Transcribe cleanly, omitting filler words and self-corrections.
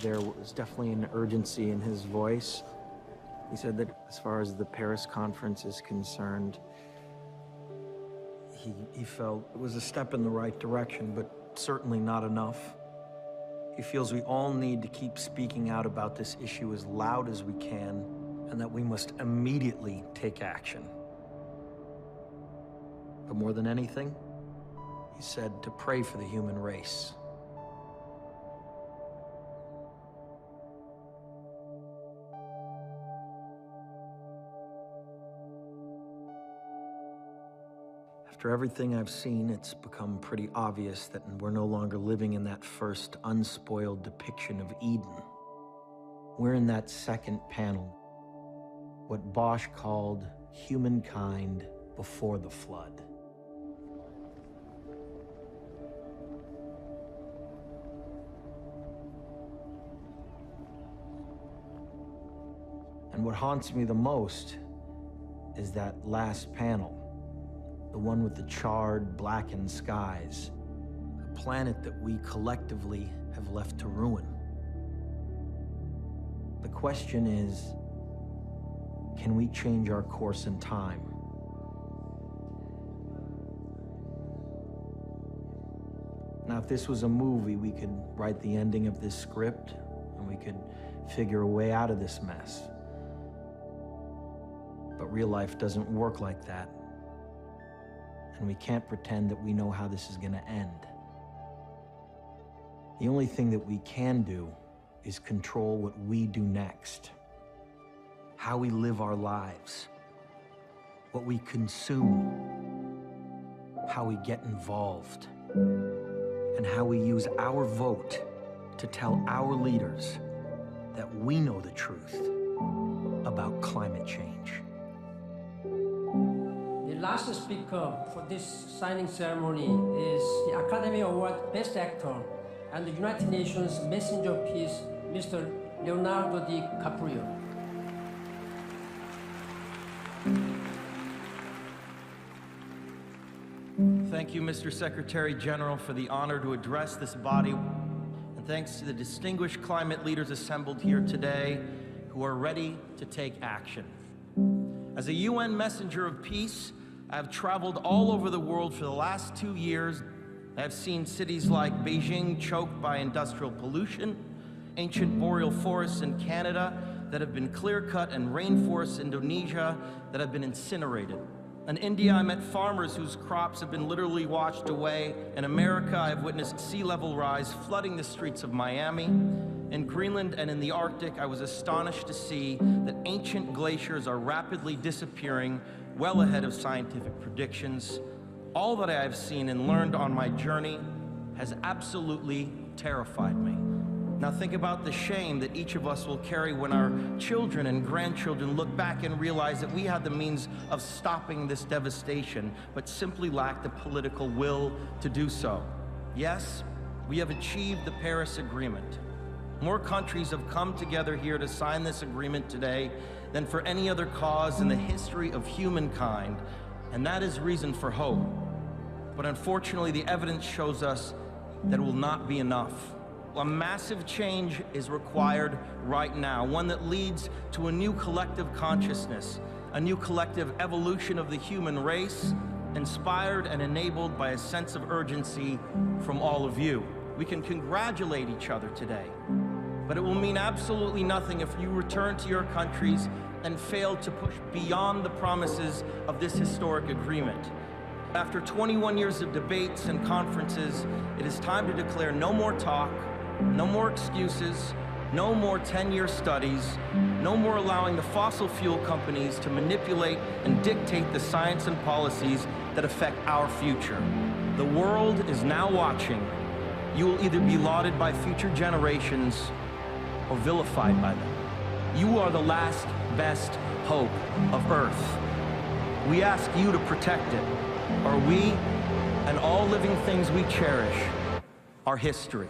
there was definitely an urgency in his voice. He said that as far as the Paris conference is concerned, he felt it was a step in the right direction, but certainly not enough. He feels we all need to keep speaking out about this issue as loud as we can, and that we must immediately take action. But more than anything, he said to pray for the human race. After everything I've seen, it's become pretty obvious that we're no longer living in that first unspoiled depiction of Eden. We're in that second panel, what Bosch called humankind before the flood. And what haunts me the most is that last panel. The one with the charred, blackened skies, a planet that we collectively have left to ruin. The question is, can we change our course in time? Now, if this was a movie, we could write the ending of this script, and we could figure a way out of this mess. But real life doesn't work like that. And we can't pretend that we know how this is going to end. The only thing that we can do is control what we do next, how we live our lives, what we consume, how we get involved, and how we use our vote to tell our leaders that we know the truth about climate change. The last speaker for this signing ceremony is the Academy Award Best Actor and the United Nations Messenger of Peace, Mr. Leonardo DiCaprio. Thank you, Mr. Secretary General, for the honor to address this body. And thanks to the distinguished climate leaders assembled here today who are ready to take action. As a UN Messenger of Peace, I have traveled all over the world for the last 2 years. I have seen cities like Beijing choked by industrial pollution, ancient boreal forests in Canada that have been clear-cut, and rainforests in Indonesia that have been incinerated. In India, I met farmers whose crops have been literally washed away. In America, I have witnessed sea level rise flooding the streets of Miami. In Greenland and in the Arctic, I was astonished to see that ancient glaciers are rapidly disappearing, well ahead of scientific predictions. All that I have seen and learned on my journey has absolutely terrified me. Now think about the shame that each of us will carry when our children and grandchildren look back and realize that we had the means of stopping this devastation, but simply lacked the political will to do so. Yes, we have achieved the Paris Agreement. More countries have come together here to sign this agreement today than for any other cause in the history of humankind, and that is reason for hope. But unfortunately, the evidence shows us that it will not be enough. A massive change is required right now, one that leads to a new collective consciousness, a new collective evolution of the human race, inspired and enabled by a sense of urgency from all of you. We can congratulate each other today, but it will mean absolutely nothing if you return to your countries and fail to push beyond the promises of this historic agreement. After 21 years of debates and conferences, it is time to declare no more talk, no more excuses, no more 10-year studies, no more allowing the fossil fuel companies to manipulate and dictate the science and policies that affect our future. The world is now watching. You will either be lauded by future generations or vilified by them. You are the last best hope of Earth. We ask you to protect it, or we and all living things we cherish are history.